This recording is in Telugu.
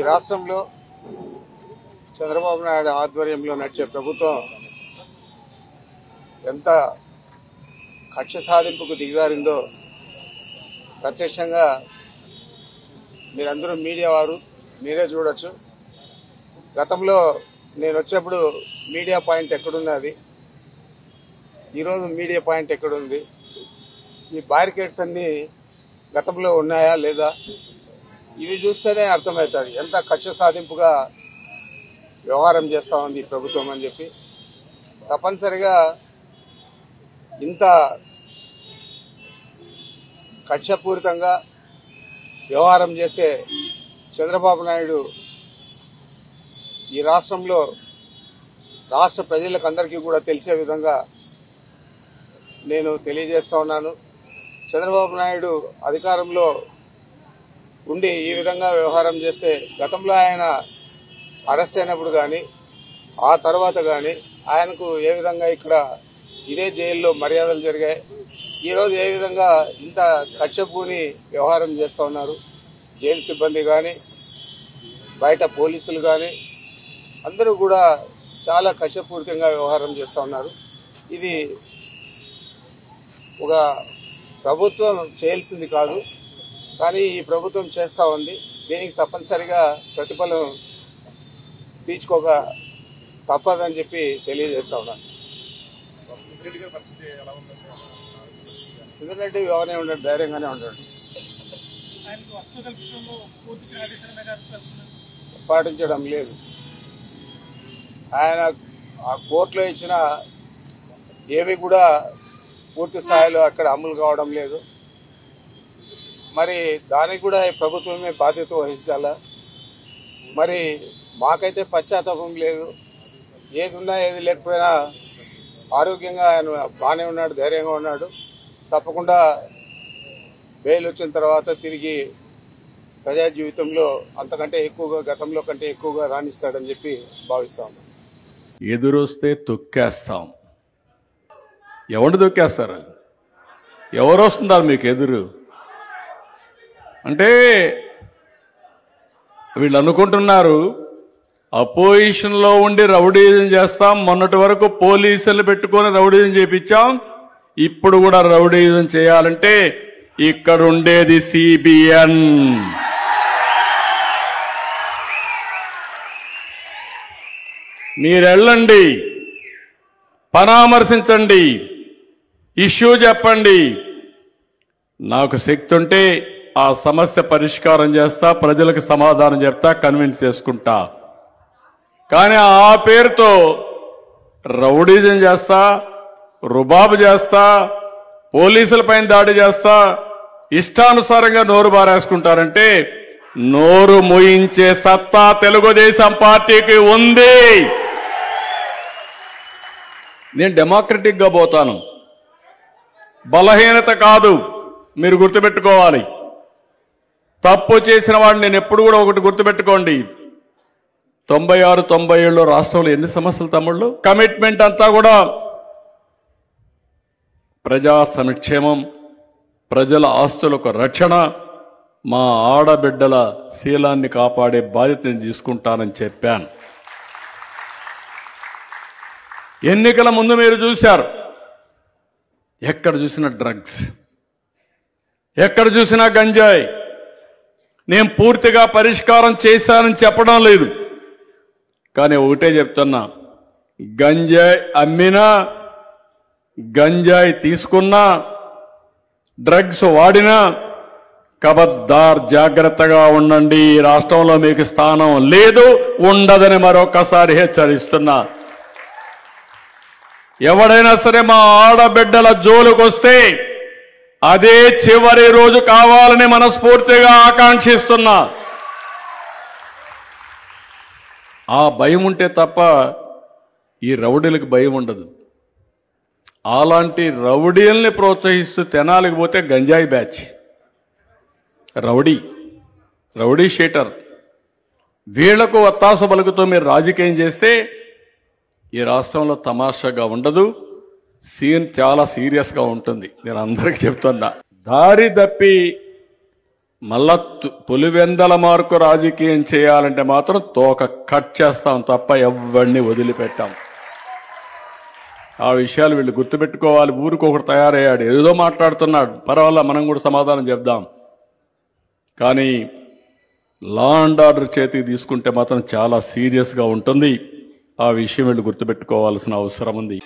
రాష్ట్రంలో చంద్రబాబు నాయుడు ఆధ్వర్యంలో నడిచే ప్రభుత్వం ఎంత కక్ష సాధింపుకు దిగజారిందో ప్రత్యక్షంగా మీరందరూ మీడియా వారు మీరే చూడొచ్చు. గతంలో నేను వచ్చేప్పుడు మీడియా పాయింట్ ఎక్కడున్నది, ఈరోజు మీడియా పాయింట్ ఎక్కడుంది, ఈ బ్యారికేడ్స్ అన్నీ గతంలో ఉన్నాయా లేదా, ఇవి చూస్తేనే అర్థమవుతుంది ఎంత కక్ష సాధింపుగా వ్యవహారం చేస్తూ ఉంది ప్రభుత్వం అని చెప్పి. తప్పనిసరిగా ఇంత కక్షపూరితంగా వ్యవహారం చేసే చంద్రబాబు నాయుడు ఈ రాష్ట్రంలో రాష్ట్ర ప్రజలకు అందరికీ కూడా తెలిసే విధంగా నేను తెలియజేస్తా ఉన్నాను. చంద్రబాబు నాయుడు అధికారంలో ఉండి ఈ విధంగా వ్యవహారం చేస్తే గతంలో ఆయన అరెస్ట్ అయినప్పుడు కానీ ఆ తర్వాత కానీ ఆయనకు ఏ విధంగా ఇక్కడ ఇదే జైల్లో మర్యాదలు జరిగాయి, ఈరోజు ఏ విధంగా ఇంత కక్షపూని వ్యవహారం చేస్తూ ఉన్నారు. జైలు సిబ్బంది కానీ బయట పోలీసులు కానీ అందరూ కూడా చాలా కక్షపూరితంగా వ్యవహారం చేస్తూ ఉన్నారు. ఇది ఒక ప్రభుత్వం చేయాల్సింది కాదు, కానీ ఈ ప్రభుత్వం చేస్తూ ఉంది. దీనికి తప్పనిసరిగా ప్రతిఫలం తీర్చుకోక తప్పదని చెప్పి తెలియజేస్తా ఉన్నాను. ఎందుకంటే బాగానే ఉంటాడు, ధైర్యంగానే ఉంటాడు, పాటించడం లేదు. ఆయన ఆ కోర్టులో ఇచ్చిన ఏవి కూడా పూర్తి స్థాయిలో అక్కడ అమలు కావడం లేదు. మరి దానికి కూడా ప్రభుత్వమే బాధ్యత వహించాలా? మరి మాకైతే పశ్చాత్తాపం లేదు, ఏది ఉన్నా ఏది లేకపోయినా ఆరోగ్యంగా ఆయన బాగానే ఉన్నాడు, ధైర్యంగా ఉన్నాడు. తప్పకుండా బెయిల్ వచ్చిన తర్వాత తిరిగి ప్రజా జీవితంలో అంతకంటే ఎక్కువగా గతంలో కంటే ఎక్కువగా రాణిస్తాడని చెప్పి భావిస్తాం. ఎదురొస్తే తొక్కేస్తాం. ఎవరు తొక్కేస్తారు? ఎవరు వస్తున్నారు మీకు ఎదురు అంటే? వీళ్ళు అనుకుంటున్నారు అపోజిషన్లో ఉండి రౌడీజం చేస్తాం. మొన్నటి వరకు పోలీసులు పెట్టుకొని రౌడీజం చేపించాం, ఇప్పుడు కూడా రౌడీజం చేయాలంటే ఇక్కడ ఉండేది సిబిఎన్. మీరెళ్ళండి, పరామర్శించండి, ఇష్యూ చెప్పండి. నాకు శక్తి ఉంటే ఆ సమస్య పరిష్కారం చేస్తా, ప్రజలకు సమాధానం చెప్తా, కన్విన్స్ చేసుకుంటా. కానీ ఆ పేరుతో రౌడీజం చేస్తా, రుబాబు చేస్తా, పోలీసులపైన దాడి చేస్తా, ఇష్టానుసారంగా నోరు బారేసుకుంటారంటే నోరు మోయించే సత్తా తెలుగుదేశం పార్టీకి ఉంది. నేను డెమోక్రటిక్ గా పోతాను, బలహీనత కాదు. మీరు గుర్తుపెట్టుకోవాలి, తప్పు చేసిన వాడిని నేను ఎప్పుడు కూడా ఒకటి గుర్తుపెట్టుకోండి. 96, 97లో రాష్ట్రంలో ఎన్ని సమస్యలు తమ్ముళ్ళు? కమిట్మెంట్ అంతా కూడా ప్రజా సంక్షేమం, ప్రజల ఆస్తులకు రక్షణ, మా ఆడబిడ్డల శీలాన్ని కాపాడే బాధ్యత నేను తీసుకుంటానని చెప్పాను. ఎన్నికల ముందు మీరు చూశారు, ఎక్కడ చూసినా డ్రగ్స్, ఎక్కడ చూసినా గంజాయి. నేను పూర్తిగా పరిష్కారం చేశానని చెప్పడం లేదు, కానీ ఒకటే చెప్తున్నా, గంజాయి అమ్మినా, గంజాయి తీసుకున్నా, డ్రగ్స్ వాడినా కబద్దార్ జాగ్రత్తగా ఉండండి. ఈ రాష్ట్రంలో మీకు స్థానం లేదు, ఉండదని మరొకసారి హెచ్చరిస్తున్నా. ఎవడైనా సరే మా ఆడబిడ్డల జోలుకొస్తే అదే చివరి రోజు కావాలని మనస్ఫూర్తిగా ఆకాంక్షిస్తున్నా. ఆ భయం ఉంటే తప్ప ఈ రౌడీలకు భయం ఉండదు. అలాంటి రౌడీల్ని ప్రోత్సహిస్తూ తెనాలికి పోతే గంజాయి బ్యాచ్, రౌడీ షీటర్, వీళ్లకు ఒత్తాసు పలుకుతో మీరు రాజకీయం చేస్తే ఈ రాష్ట్రంలో తమాషాగా ఉండదు, సీన్ చాలా సీరియస్గా ఉంటుంది. నేను అందరికీ చెప్తున్నా, దారి తప్పి మళ్ళా పులివెందల మార్కు రాజకీయం చేయాలంటే మాత్రం తోక కట్ చేస్తాం తప్ప ఎవరిని వదిలిపెట్టాం. ఆ విషయాలు వీళ్ళు గుర్తుపెట్టుకోవాలి. ఊరికొకటి తయారయ్యాడు, ఏదో మాట్లాడుతున్నాడు, పర్వాలా మనం కూడా సమాధానం చెప్దాం. కానీ లా అండ్ ఆర్డర్ చేతికి తీసుకుంటే మాత్రం చాలా సీరియస్గా ఉంటుంది. ఆ విషయం వీళ్ళు గుర్తుపెట్టుకోవాల్సిన అవసరం ఉంది.